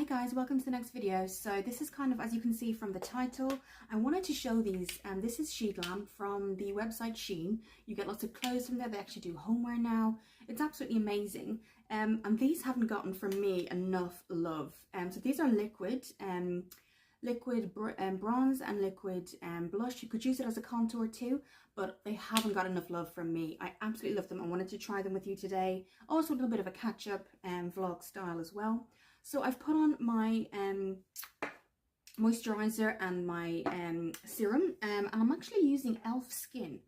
Hi guys, welcome to the next video. So this is kind of, as you can see from the title, I wanted to show these. This is Sheglam from the website Shein. You get lots of clothes from there. They actually do homeware now. It's absolutely amazing. And these haven't gotten from me enough love. So these are liquid bronze and liquid blush. You could use it as a contour too, but they haven't got enough love from me. I absolutely love them. I wanted to try them with you today. Also a little bit of a catch-up vlog style as well. So I've put on my moisturizer and my serum, and I'm actually using e.l.f. Skin,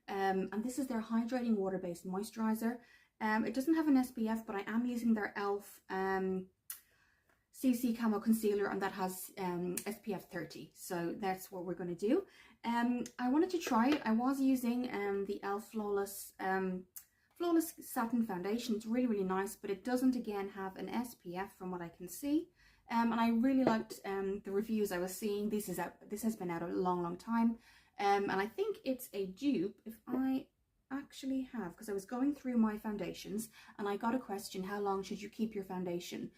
and this is their hydrating water-based moisturizer. It doesn't have an SPF, but I am using their e.l.f. CC Camo Concealer, and that has SPF 30, so that's what we're going to do. I wanted to try it. I was using the e.l.f. Flawless Satin Foundation. It's really nice, but it doesn't again have an SPF from what I can see. And I really liked the reviews I was seeing. This has been out a long time, and I think it's a dupe. If I actually have, because I was going through my foundations and I got a question, how long should you keep your foundation?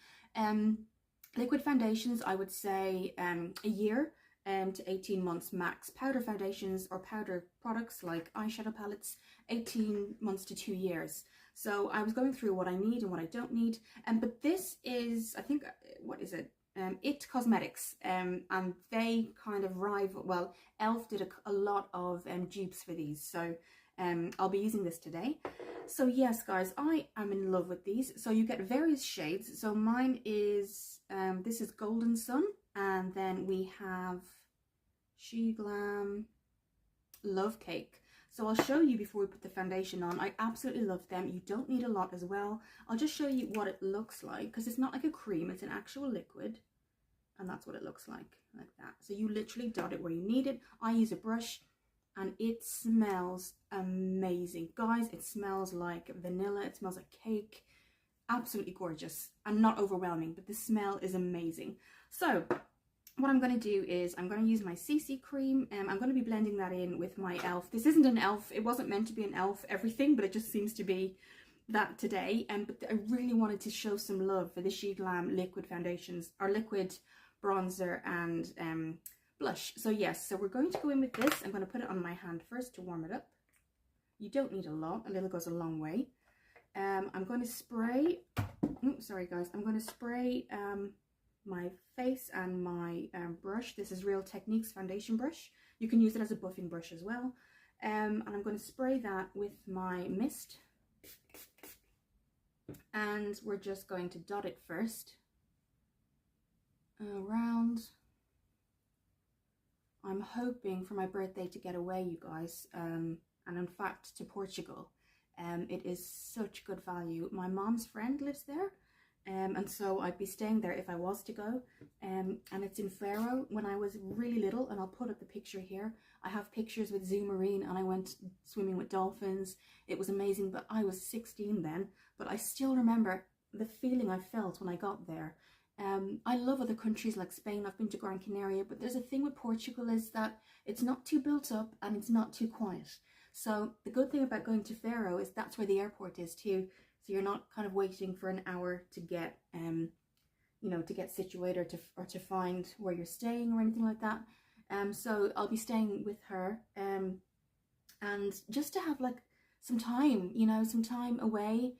Liquid foundations, I would say a year to 18 months max. Powder foundations or powder products like eyeshadow palettes, 18 months to 2 years. So I was going through what I need and what I don't need. But this is, I think, what is it? It Cosmetics, and they kind of rival, well, e.l.f. did a lot of dupes for these. So I'll be using this today. So yes, guys, I am in love with these. So you get various shades. So mine is, this is Golden Sun, and then we have Sheglam Love Cake. So I'll show you before we put the foundation on. I absolutely love them. You don't need a lot as well. I'll just show you what it looks like, because it's not like a cream, it's an actual liquid. And that's what it looks like that. So you literally dot it where you need it. I use a brush, and it smells amazing. Guys, it smells like vanilla. It smells like cake. Absolutely gorgeous and not overwhelming, but the smell is amazing. So what I'm going to do is I'm going to use my CC cream, and I'm going to be blending that in with my e.l.f. This isn't an e.l.f. It wasn't meant to be an e.l.f. everything, but it just seems to be that today. But I really wanted to show some love for the Sheglam liquid foundations, or liquid bronzer and blush. So yes, so we're going to go in with this. I'm going to put it on my hand first to warm it up. You don't need a lot. A little goes a long way. I'm going to spray, sorry guys, I'm going to spray my face and my brush. This is Real Techniques foundation brush. You can use it as a buffing brush as well. And I'm going to spray that with my mist. And we're just going to dot it first around. I'm hoping for my birthday to get away, you guys, and in fact to Portugal. It is such good value. My mom's friend lives there, and so I'd be staying there if I was to go. And it's in Faro. When I was really little, and I'll put up the picture here, I have pictures with Zoo Marine, and I went swimming with dolphins. It was amazing, but I was 16 then, but I still remember the feeling I felt when I got there. I love other countries like Spain. I've been to Gran Canaria, but there's a thing with Portugal is that it's not too built up and it's not too quiet. So the good thing about going to Faro is that's where the airport is too. So you're not kind of waiting for an hour to get, you know, to get situated or to find where you're staying or anything like that. So I'll be staying with her, and just to have like some time, you know, some time away.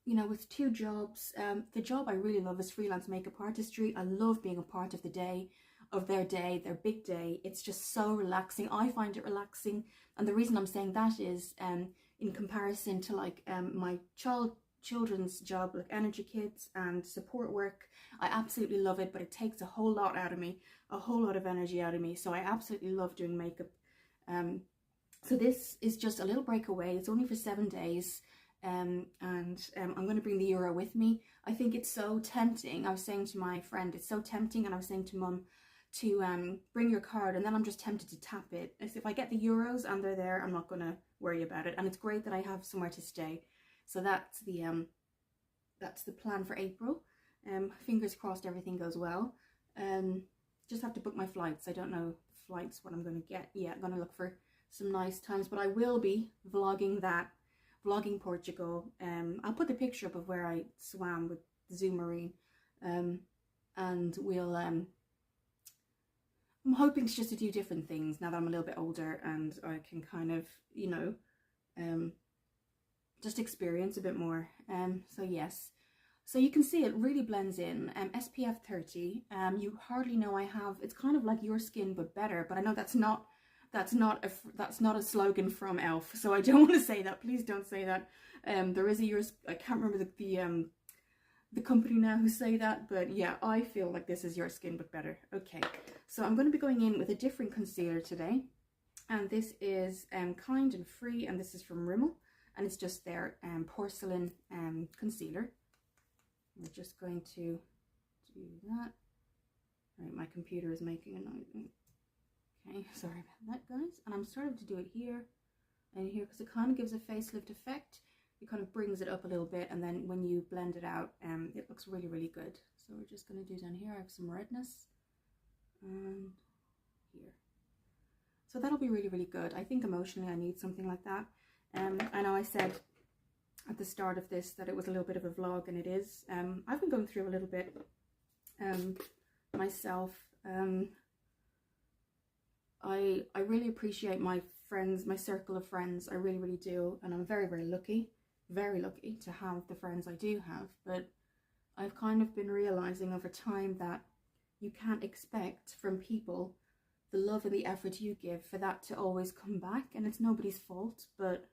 You know, with 2 jobs, the job I really love is freelance makeup artistry. I love being a part of the day, of their day, their big day. It's just so relaxing. I find it relaxing, and the reason I'm saying that is in comparison to like my children's job, like Energy Kids and support work. I absolutely love it, but it takes a whole lot out of me, a whole lot of energy out of me. So I absolutely love doing makeup. So this is just a little breakaway. It's only for 7 days. I'm going to bring the euro with me. I think it's so tempting. I was saying to my friend, it's so tempting, and I was saying to mum to bring your card, and then I'm just tempted to tap it. As if I get the euros and they're there, I'm not going to worry about it. And it's great that I have somewhere to stay. So that's the plan for April. Fingers crossed everything goes well. Just have to book my flights. I don't know flights what I'm going to get yet. I'm going to look for some nice times, but I will be vlogging Portugal. I'll put the picture up of where I swam with Zoo Marine. and we'll I'm hoping to just do different things now that I'm a little bit older and I can kind of, you know, just experience a bit more. So yes, so you can see it really blends in. SPF 30. You hardly know I have. It's kind of like your skin but better. But I know that's not a slogan from Elf. So I don't want to say that. Please don't say that. There is a I can't remember the company now who say that, but yeah, I feel like this is your skin but better. Okay, so I'm going to be going in with a different concealer today, and this is Kind and Free, and this is from Rimmel, and it's just their porcelain concealer. We're just going to do that. Right, my computer is making a noise. Okay, sorry about that, guys. And I'm starting to do it here and here because it kind of gives a facelift effect. It kind of brings it up a little bit, and then when you blend it out, it looks really, really good. So we're just going to do down here. I have some redness and here. So that'll be really, really good. I think emotionally I need something like that. I know I said at the start of this that it was a little bit of a vlog, and it is. I've been going through a little bit myself. I really appreciate my friends, my circle of friends. I really, really do, and I'm very, very lucky to have the friends I do have. But I've kind of been realizing over time that you can't expect from people the love and the effort you give for that to always come back, and it's nobody's fault. But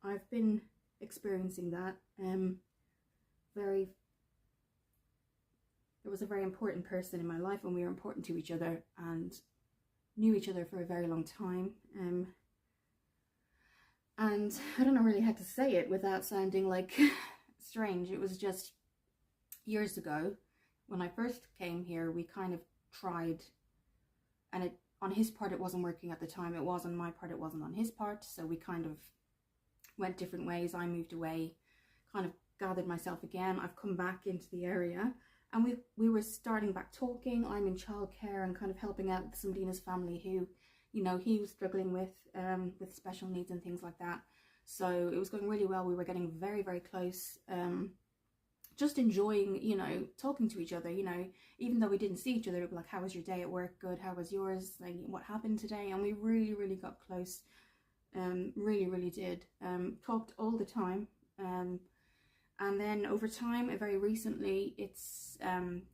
I've been experiencing that. There was a very important person in my life, and we were important to each other and knew each other for a very long time. And I don't know really how to say it without sounding like strange. It was just years ago when I first came here, we kind of tried, and on his part it wasn't working at the time. It was on my part, it wasn't on his part. So we kind of went different ways. I moved away, kind of gathered myself again. I've come back into the area, and we were starting back talking. I'm in childcare and kind of helping out somebody in his family who, you know, he was struggling with special needs and things like that. So it was going really well. We were getting very, very close. Just enjoying, you know, talking to each other, you know, even though we didn't see each other. It was like, how was your day at work? Good. How was yours? Like, what happened today? And we really, really got close. Really, really did. Talked all the time. And then over time, very recently, it's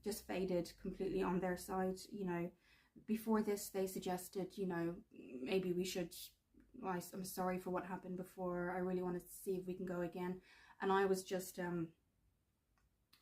just faded completely on their side. You know, before this, they suggested, you know, maybe we should, well, I'm sorry for what happened before. I really wanted to see if we can go again. And I was just,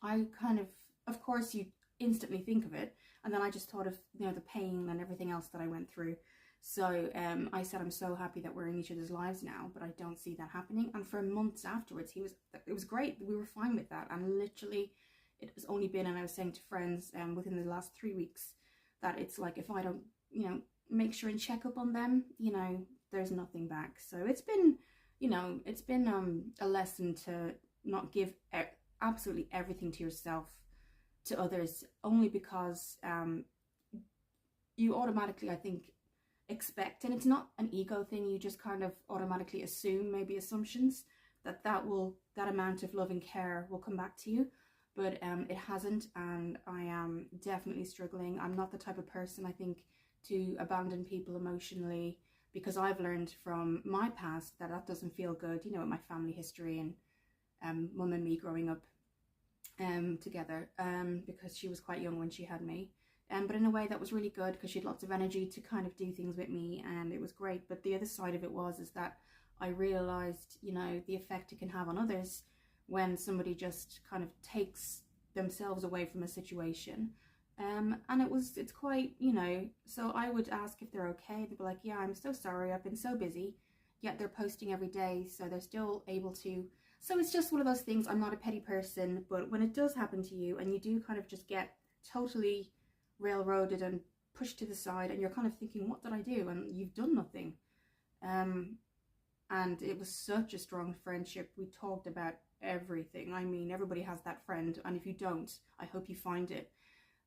I kind of course, you instantly think of it. And then I just thought of, you know, the pain and everything else that I went through. So I said, I'm so happy that we're in each other's lives now, but I don't see that happening. And for months afterwards, it was great. We were fine with that. And literally, it has only been, and I was saying to friends within the last 3 weeks, that it's like, if I don't, you know, make sure and check up on them, you know, there's nothing back. So it's been, you know, it's been a lesson to not give absolutely everything to yourself to others, only because you automatically, I think, expect, and it's not an ego thing, you just kind of automatically assume, maybe assumptions, that amount of love and care will come back to you. But it hasn't, and I am definitely struggling. I'm not the type of person, I think, to abandon people emotionally, because I've learned from my past that that doesn't feel good, you know, with my family history and mum and me growing up together, because she was quite young when she had me. But in a way that was really good, because she had lots of energy to kind of do things with me, and it was great. But the other side of it is that I realized, you know, the effect it can have on others when somebody just kind of takes themselves away from a situation. And it's quite, you know, so I would ask if they're okay. They'd be like, yeah, I'm so sorry, I've been so busy. Yet they're posting every day, so they're still able to. So it's just one of those things. I'm not a petty person, but when it does happen to you and you do kind of just get totally railroaded and pushed to the side, and you're kind of thinking, what did I do? And you've done nothing. And it was such a strong friendship. We talked about everything. I mean, everybody has that friend, and if you don't, I hope you find it,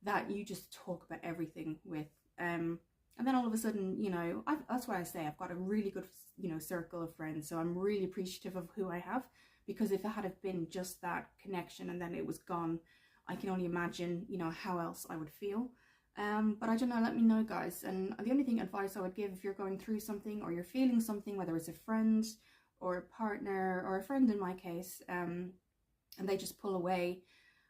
that you just talk about everything with. And then all of a sudden, you know, that's why I say I've got a really good, you know, circle of friends. So I'm really appreciative of who I have, because if it had have been just that connection and then it was gone, I can only imagine, you know, how else I would feel. But I don't know, let me know, guys. And the only advice I would give if you're going through something or you're feeling something, whether it's a friend or a partner or a friend in my case, and they just pull away,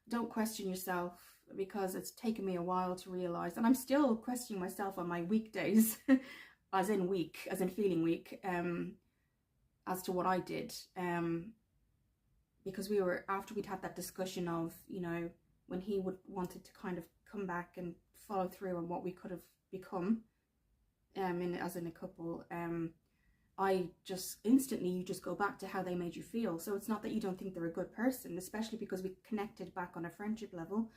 don't question yourself, because it's taken me a while to realize, and I'm still questioning myself on my weekdays, as in feeling weak, as to what I did. Because after we'd had that discussion of, you know, when he wanted to kind of come back and follow through on what we could have become, as in a couple, I just instantly, you just go back to how they made you feel. So it's not that you don't think they're a good person, especially because we connected back on a friendship level,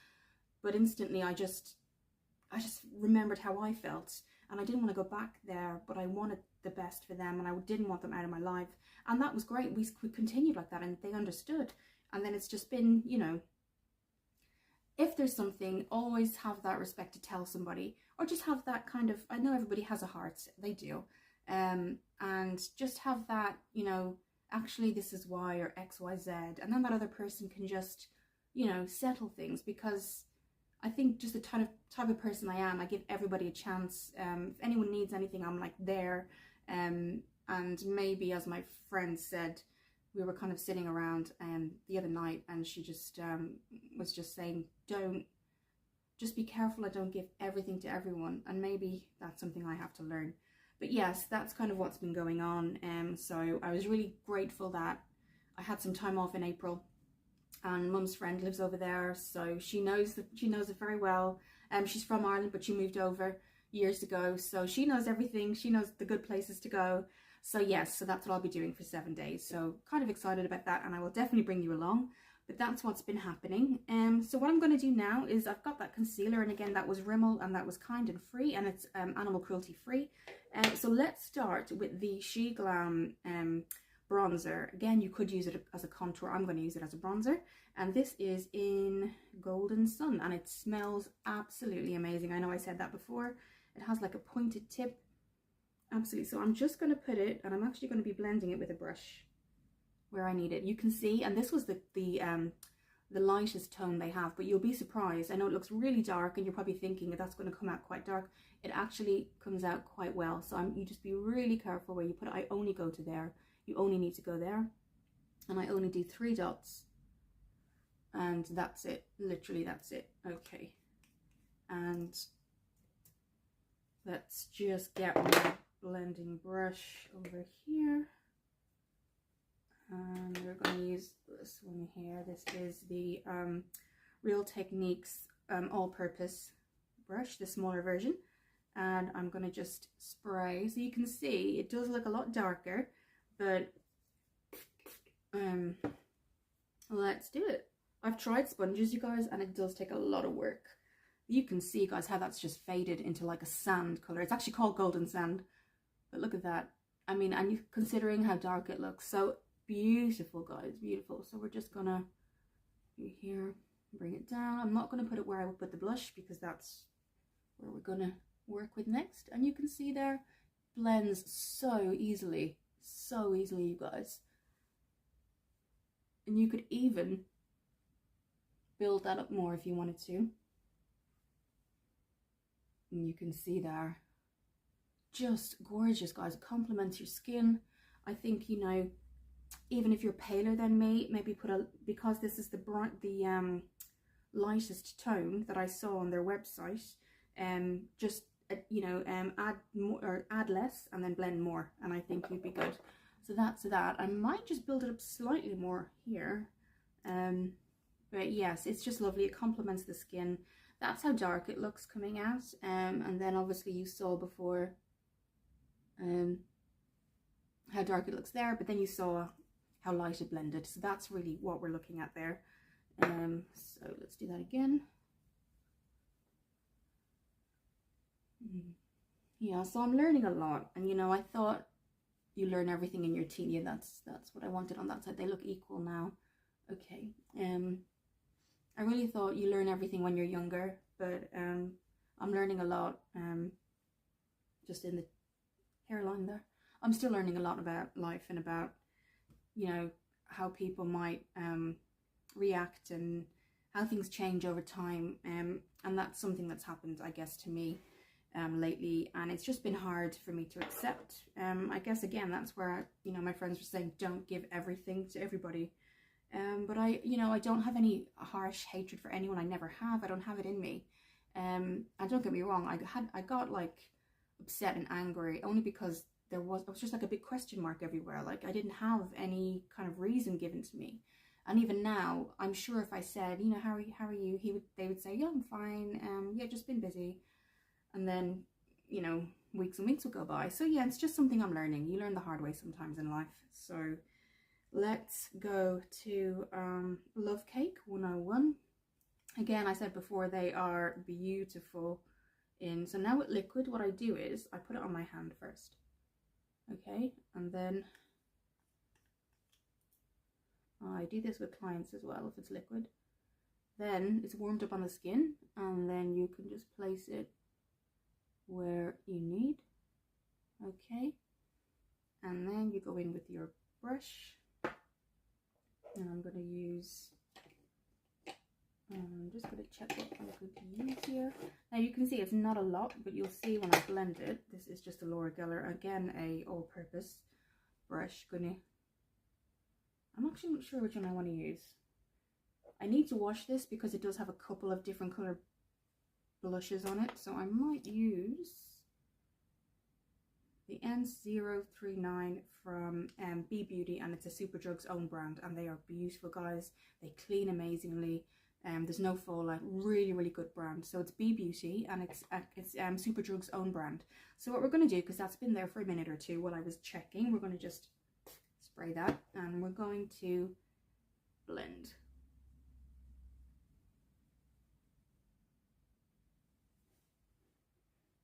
but instantly I just remembered how I felt, and I didn't want to go back there, but I wanted the best for them, and I didn't want them out of my life. And that was great. We continued like that, and they understood. And then it's just been, you know, if there's something, always have that respect to tell somebody, or just have that kind of, I know everybody has a heart, they do, and just have that, you know, actually this is why, or XYZ, and then that other person can just, you know, settle things. Because I think just the type of person I am, I give everybody a chance. If anyone needs anything, I'm like there. And maybe, as my friend said, we were kind of sitting around the other night, and she just was just saying, just be careful I don't give everything to everyone. And maybe that's something I have to learn. But yes, that's kind of what's been going on. So I was really grateful that I had some time off in April, and Mum's friend lives over there, so she knows it very well. She's from Ireland, but she moved over years ago, so she knows everything. She knows the good places to go. So yes, so that's what I'll be doing for 7 days. So kind of excited about that, and I will definitely bring you along. But that's what's been happening. So what I'm going to do now is, I've got that concealer, and again, that was Rimmel, and that was Kind and Free, and it's animal cruelty free. So let's start with the Sheglam bronzer. Again, you could use it as a contour. I'm going to use it as a bronzer, and this is in Golden Sun, and it smells absolutely amazing. I know I said that before. It has like a pointed tip, absolutely. So I'm just going to put it, and I'm actually going to be blending it with a brush where I need it. You can see, and this was the lightest tone they have, but you'll be surprised. I know it looks really dark, and you're probably thinking that that's going to come out quite dark. It actually comes out quite well. So you just be really careful where you put it. I only go to there. You only need to go there, and I only do 3 dots, and that's it. Literally, that's it. Okay, and let's just get my blending brush over here, and we're going to use this one here. This is the Real Techniques all-purpose brush, the smaller version, and I'm going to just spray. So you can see it does look a lot darker, but let's do it. I've tried sponges, you guys, and it does take a lot of work. You can see, guys, how that's just faded into like a sand color. It's actually called golden sand, but look at that. I mean, and you considering how dark it looks, so beautiful, guys, beautiful. So we're just gonna do here, bring it down. I'm not gonna put it where I would put the blush, because that's where we're gonna work with next. And you can see there, blends so easily, you guys. And you could even build that up more if you wanted to. And you can see there, just gorgeous, guys. It complements your skin. I think, you know, even if you're paler than me, maybe because this is the lightest tone that I saw on their website, just you know, add more or add less and then blend more, and I think you'd be good. So that's that. I might just build it up slightly more here, but yes, it's just lovely. It complements the skin. That's how dark it looks coming out, and then obviously you saw before how dark it looks there, but then you saw how light it blended. So that's really what we're looking at there. So let's do that again. Yeah, so I'm learning a lot, and you know, I thought you learn everything in your teen. Yeah, that's what I wanted on that side. They look equal now. Okay. I really thought you learn everything when you're younger, but I'm learning a lot. Just in the hairline there, I'm still learning a lot about life and about, you know, how people might react and how things change over time, and that's something that's happened, I guess, to me lately, and it's just been hard for me to accept. I guess again, that's where, you know, my friends were saying don't give everything to everybody, but I don't have any harsh hatred for anyone. I never have. I don't have it in me. And don't get me wrong, I got like upset and angry only because it was just like a big question mark everywhere. Like I didn't have any kind of reason given to me. And even now, I'm sure if I said, you know, how are you, they would say, yeah, I'm fine. Yeah, just been busy. And then, you know, weeks and weeks will go by. So yeah, it's just something I'm learning. You learn the hard way sometimes in life. So let's go to Love Cake 101. Again, I said before, they are beautiful. So now with liquid, what I do is I put it on my hand first. Okay, and then I do this with clients as well if it's liquid. Then it's warmed up on the skin, and then you can just place it where you need. Okay, and then you go in with your brush, and I'm going to use, I'm just going to check what I'm going to use here. Now you can see it's not a lot, but you'll see when I blend it, this is just a Laura Geller, again a all-purpose brush. I'm actually not sure which one I want to use. I need to wash this because it does have a couple of different color blushes on it, so I might use the N039 from B Beauty, and it's a Superdrug's own brand, and they are beautiful, guys. They clean amazingly. There's no fallout. Really, really good brand. So it's B Beauty, and it's Superdrug's own brand. So what we're going to do, because that's been there for a minute or two while I was checking, we're going to just spray that, and we're going to blend.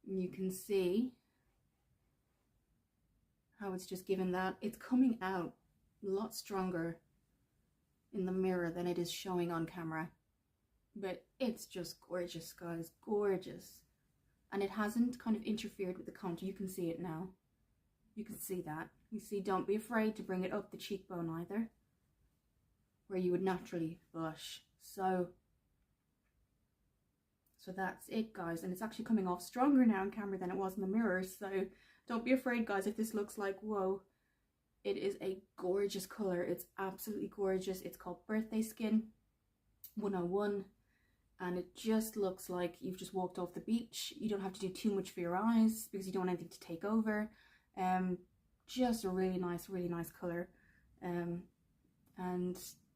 You can see how it's just given that. It's coming out a lot stronger in the mirror than it is showing on camera. But it's just gorgeous, guys, gorgeous. And it hasn't kind of interfered with the contour. You can see it now. You can see that. You see, don't be afraid to bring it up the cheekbone either, where you would naturally blush. So that's it, guys, and it's actually coming off stronger now on camera than it was in the mirror. So don't be afraid, guys, if this looks like, whoa. It is a gorgeous color. It's absolutely gorgeous. It's called Birthday Skin 101, and it just looks like you've just walked off the beach. You don't have to do too much for your eyes because you don't want anything to take over. Just a really nice color, and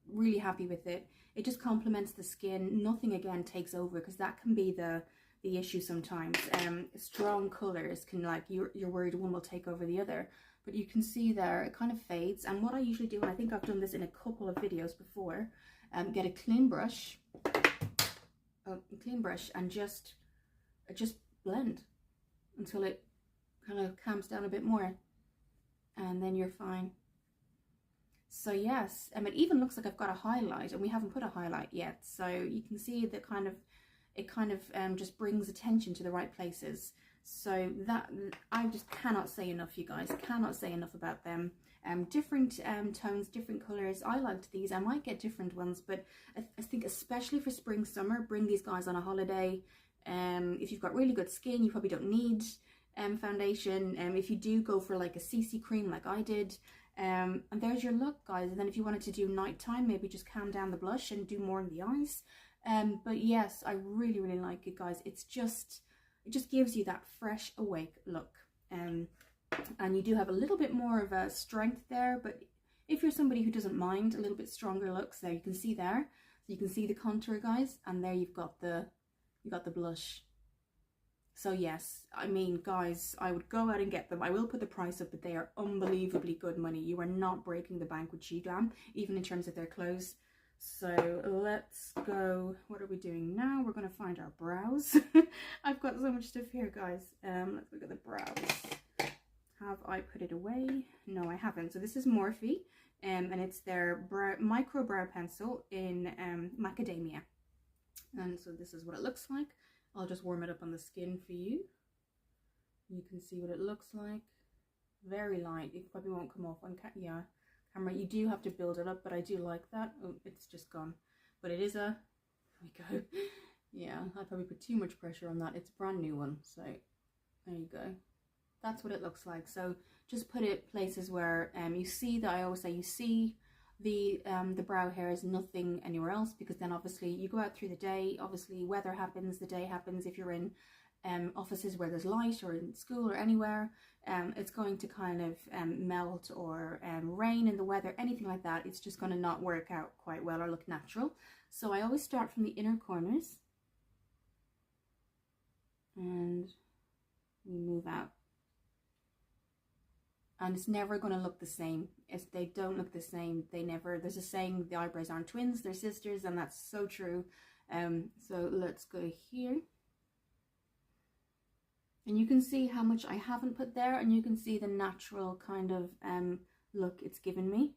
really happy with it. It just complements the skin. Nothing again takes over, because that can be the issue sometimes. Strong colors can, like, you're worried one will take over the other, but you can see there it kind of fades. And what I usually do, and I think I've done this in a couple of videos before, get a clean brush, and just blend until it kind of calms down a bit more, and then you're fine. So yes, it even looks like I've got a highlight, and we haven't put a highlight yet. So you can see that it kind of just brings attention to the right places. So that, I just cannot say enough, you guys, cannot say enough about them. Different tones, different colors. I liked these. I might get different ones, but I think especially for spring, summer, bring these guys on a holiday. If you've got really good skin, you probably don't need foundation. If you do, go for like a CC cream like I did. And there's your look, guys. And then if you wanted to do nighttime, maybe just calm down the blush and do more in the eyes. But yes, I really like it, guys. It just gives you that fresh, awake look. And you do have a little bit more of a strength there, but if you're somebody who doesn't mind a little bit stronger looks, there you can see there. So you can see the contour, guys, and there you've got the blush. So yes, I mean, guys, I would go out and get them. I will put the price up, but they are unbelievably good money. You are not breaking the bank with Sheglam, even in terms of their clothes. So let's go. What are we doing now? We're going to find our brows. I've got so much stuff here, guys. Let's look at the brows. Have I put it away? No, I haven't. So this is Morphe, and it's their micro brow pencil in macadamia. And so this is what it looks like. I'll just warm it up on the skin for you. You can see what it looks like. Very light. It probably won't come off on camera. You do have to build it up, but I do like that. Oh, it's just gone. But it is a There we go. Yeah, I probably put too much pressure on that. It's a brand new one, so there you go. That's what it looks like. So just put it places where you see that, I always say, you see the brow hairs, nothing anywhere else, because then obviously you go out through the day, obviously weather happens, the day happens. If you're in offices where there's light, or in school or anywhere, it's going to kind of melt, or rain in the weather, anything like that. It's just going to not work out quite well or look natural. So I always start from the inner corners and we move out. And it's never going to look the same. They don't look the same. They never, there's a saying, the eyebrows aren't twins, they're sisters, and that's so true. So let's go here. And you can see how much I haven't put there, and you can see the natural kind of look it's given me.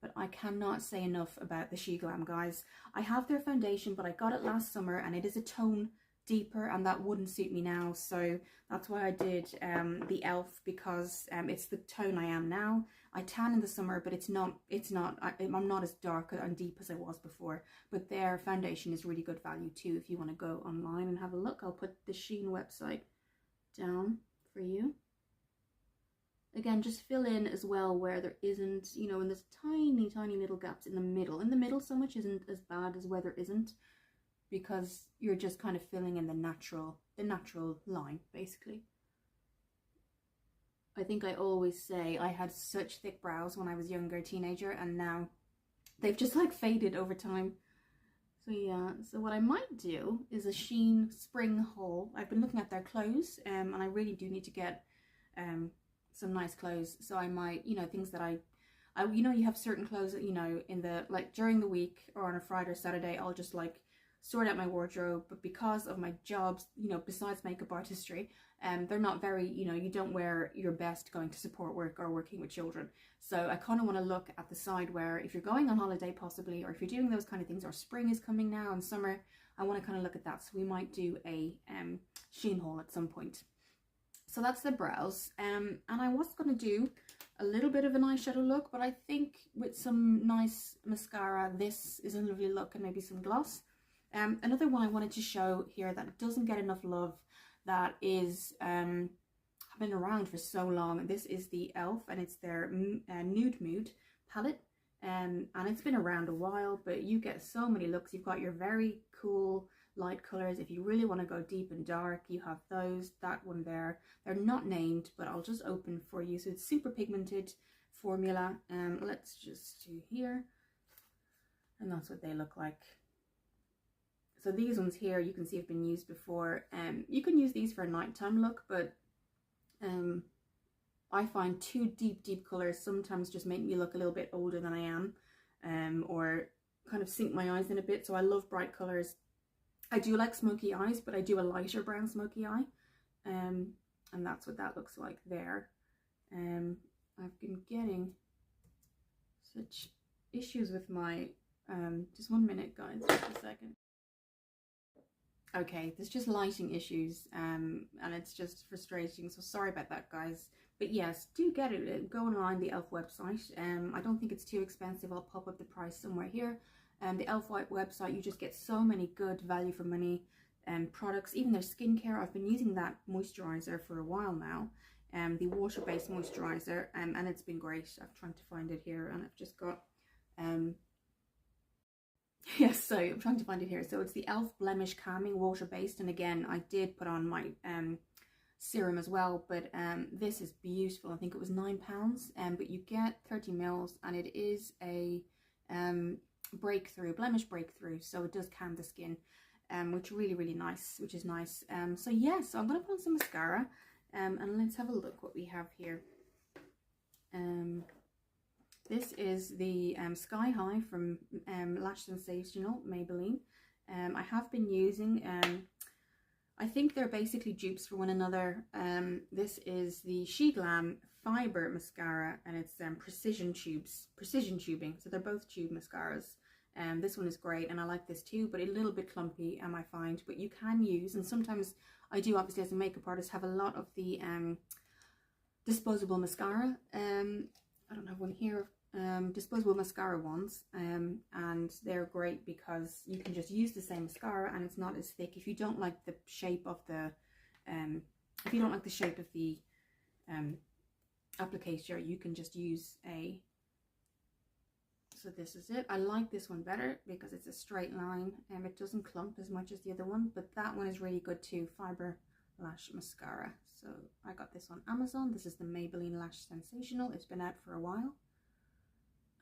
But I cannot say enough about the Sheglam, guys. I have their foundation, but I got it last summer, and it is a tone deeper, and that wouldn't suit me now. So that's why I did the e.l.f. because it's the tone I am now. I tan in the summer, but I'm not as dark and deep as I was before. But their foundation is really good value too if you want to go online and have a look. I'll put the Shein website down for you. Again, just fill in as well where there isn't, you know, and there's tiny, tiny little gaps in the middle. In the middle, so much isn't as bad as where there isn't, because you're just kind of filling in the natural line, basically. I think I always say I had such thick brows when I was younger, teenager, and now they've just like faded over time. So yeah, so what I might do is a Shein spring haul. I've been looking at their clothes, and I really do need to get some nice clothes. So I might, you know, things that I you know, you have certain clothes that, you know, in the, like during the week or on a Friday or Saturday, I'll just like sort out my wardrobe. But because of my jobs, you know, besides makeup artistry, they're not very, you know, you don't wear your best going to support work or working with children. So I kind of want to look at the side where if you're going on holiday possibly, or if you're doing those kind of things, or spring is coming now and summer, I want to kind of look at that. So we might do a Shein haul at some point. So that's the brows, and I was going to do a little bit of an eyeshadow look, but I think with some nice mascara, this is a lovely look, and maybe some gloss. Another one I wanted to show here that doesn't get enough love, that is have been around for so long. This is the e.l.f. and it's their Nude Mood palette, and it's been around a while, but you get so many looks. You've got your very cool light colors. If you really want to go deep and dark, you have those. That one there, they're not named, but I'll just open for you. So it's super pigmented formula. Let's just do here, and that's what they look like. So these ones here, you can see have been used before. You can use these for a nighttime look, but I find too deep colors sometimes just make me look a little bit older than I am, or kind of sink my eyes in a bit. So I love bright colors. I do like smoky eyes, but I do a lighter brown smoky eye, and that's what that looks like there. I've been getting such issues with my, just 1 minute guys, just a second. Okay, there's just lighting issues, and it's just frustrating, so sorry about that, guys. But yes, do get it. Go online, the e.l.f. website. I don't think it's too expensive. I'll pop up the price somewhere here. The e.l.f. website, you just get so many good value for money products. Even their skincare, I've been using that moisturizer for a while now, the water-based moisturizer, and it's been great. I'm trying to find it here, and I've just got yes, so I'm trying to find it here. So it's the e.l.f. Blemish Calming water-based, and again, I did put on my serum as well, but this is beautiful. I think it was £9, but you get 30 mils, and it is a blemish breakthrough, so it does calm the skin, which really nice, which is nice. So yeah, so I'm gonna put on some mascara, and let's have a look what we have here. This is the Sky High from Lash Sensational Maybelline. I have been using, I think they're basically dupes for one another. This is the Sheglam Fiber Mascara, and it's precision tubing, so they're both tube mascaras. This one is great, and I like this too, but a little bit clumpy, I find. But you can use, and sometimes I do, obviously as a makeup artist, have a lot of the disposable mascara. I don't have one here disposable mascara ones, and they're great because you can just use the same mascara and it's not as thick. If you don't like the shape of the applicator, you can just use a, so this is it. I like this one better because it's a straight line and it doesn't clump as much as the other one, but that one is really good too, Fiber Lash Mascara. So I got this on Amazon. This is the Maybelline Lash Sensational. It's been out for a while.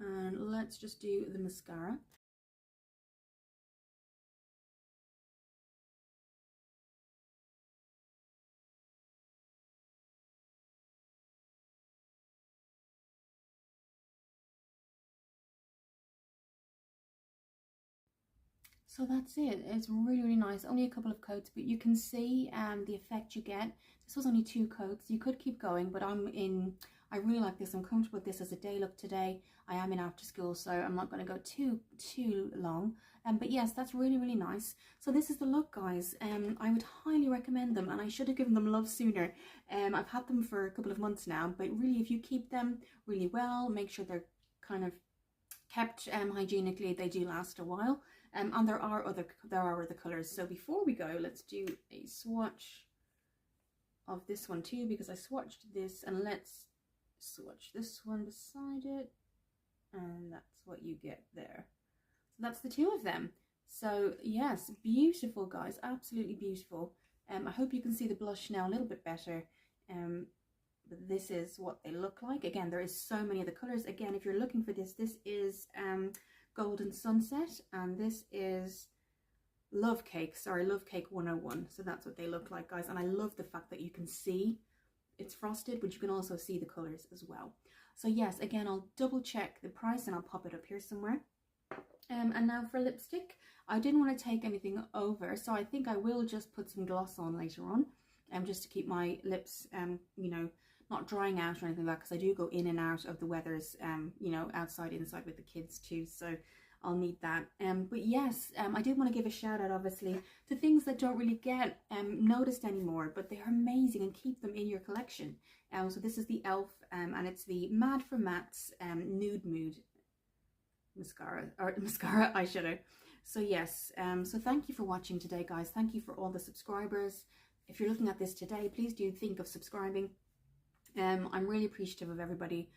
And let's just do the mascara. So that's it. It's really nice. Only a couple of coats, but you can see the effect you get. This was only 2 coats. You could keep going, but I really like this. I'm comfortable with this as a day look today. I am in after school, so I'm not going to go too long. But yes, that's really nice. So this is the look, guys. I would highly recommend them, and I should have given them love sooner. I've had them for a couple of months now, but really, if you keep them really well, make sure they're kind of kept hygienically, they do last a while. And there are other colours. So before we go, let's do a swatch of this one too, because I swatched this, and let's swatch this one beside it, and that's what you get there. So that's the 2 of them. So yes, beautiful, guys, absolutely beautiful. I hope you can see the blush now a little bit better. But this is what they look like. Again, there is so many of the colours. Again, if you're looking for this, this is Golden Sunset, and this is Love Cake. Sorry, Love Cake 101. So that's what they look like, guys. And I love the fact that you can see it's frosted, but you can also see the colours as well. So yes, again, I'll double check the price and I'll pop it up here somewhere. And now for lipstick, I didn't want to take anything over, so I think I will just put some gloss on later on, just to keep my lips, you know, not drying out or anything like that, because I do go in and out of the weathers, you know, outside, inside with the kids too, so I'll need that. But yes, I did want to give a shout out, obviously, to things that don't really get noticed anymore, but they're amazing, and keep them in your collection. So this is the e.l.f. And it's the Mad for Mattes Nude Mood mascara eyeshadow. So yes, so thank you for watching today, guys. Thank you for all the subscribers. If you're looking at this today, please do think of subscribing. I'm really appreciative of everybody.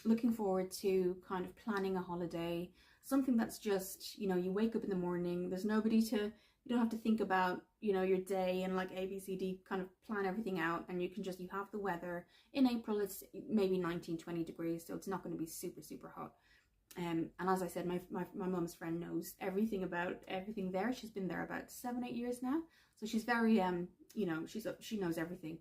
Looking forward to kind of planning a holiday, something that's just, you know, you wake up in the morning, there's nobody to, you don't have to think about, you know, your day and like ABCD, kind of plan everything out, and you can just, you have the weather. In April it's maybe 19-20 degrees, so it's not going to be super hot. And as I said, my mum's friend knows everything about everything there. She's been there about 7-8 years now, so she's very you know, she knows everything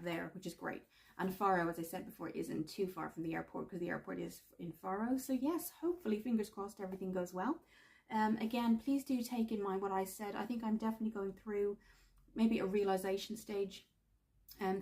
there, which is great. And Faro, as I said before, isn't too far from the airport, because the airport is in Faro. So yes, hopefully, fingers crossed, everything goes well. Again, please do take in mind what I said. I think I'm definitely going through maybe a realization stage.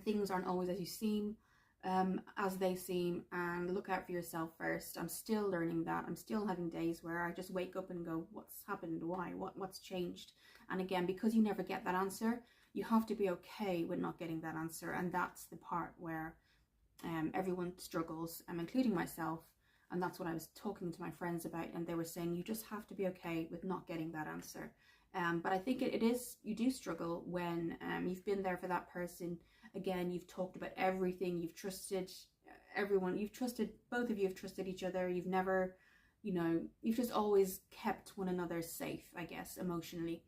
Things aren't always as you seem. As they seem, and look out for yourself first. I'm still learning that. I'm still having days where I just wake up and go, what's happened? Why? What's changed? And again, because you never get that answer, you have to be okay with not getting that answer. And that's the part where everyone struggles, including myself. And that's what I was talking to my friends about, and they were saying you just have to be okay with not getting that answer. But I think it is, you do struggle when you've been there for that person. Again, you've talked about everything, you've trusted everyone, both of you have trusted each other, you've never, you know, you've just always kept one another safe, I guess, emotionally.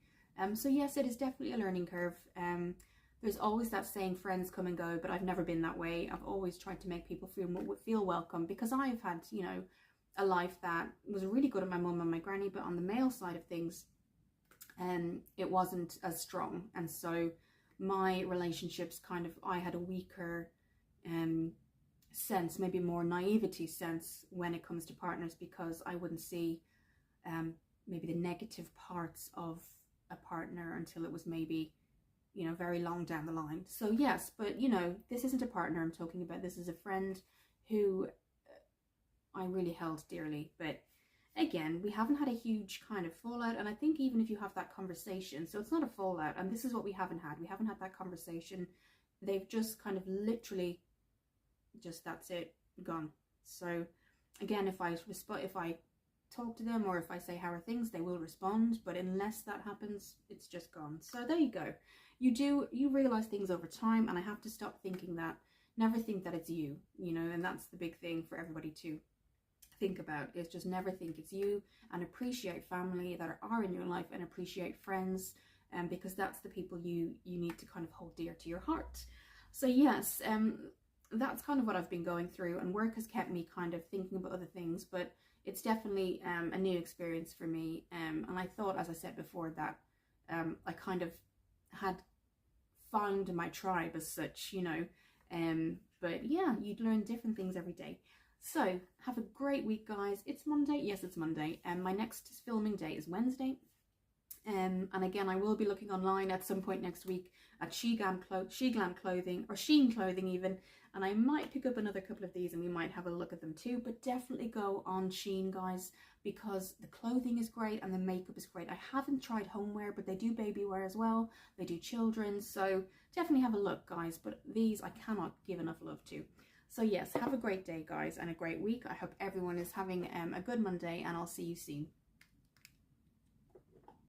So yes, it is definitely a learning curve. There's always that saying, friends come and go, but I've never been that way. I've always tried to make people feel welcome, because I've had, you know, a life that was really good at my mum and my granny, but on the male side of things, it wasn't as strong. And so my relationships kind of, I had a weaker sense, maybe more naivety sense when it comes to partners, because I wouldn't see maybe the negative parts of a partner until it was maybe, you know, very long down the line. So yes, but you know, this isn't a partner I'm talking about. This is a friend who I really held dearly. But again, we haven't had a huge kind of fallout, and I think even if you have that conversation, so it's not a fallout, and this is what we haven't had that conversation. They've just kind of literally just, that's it, gone. So again, if I talk to them or if I say how are things, they will respond, but unless that happens, it's just gone. So there you go. You realize things over time, and I have to stop thinking that, never think that it's you, you know, and that's the big thing for everybody to think about, is just never think it's you, and appreciate family that are in your life, and appreciate friends, because that's the people you need to kind of hold dear to your heart. So yes, that's kind of what I've been going through, and work has kept me kind of thinking about other things, but it's definitely a new experience for me, and I thought, as I said before, that I kind of had found my tribe as such, you know, but yeah, you'd learn different things every day. So have a great week, guys. It's Monday. Yes, it's Monday, and my next filming day is Wednesday. And again, I will be looking online at some point next week at Sheglam clothing, or Sheen clothing even, and I might pick up another couple of these and we might have a look at them too. But definitely go on Sheen, guys, because the clothing is great and the makeup is great. I haven't tried homeware, but they do baby wear as well. They do children's, so definitely have a look, guys. But these I cannot give enough love to. So yes, have a great day, guys, and a great week. I hope everyone is having a good Monday, and I'll see you soon.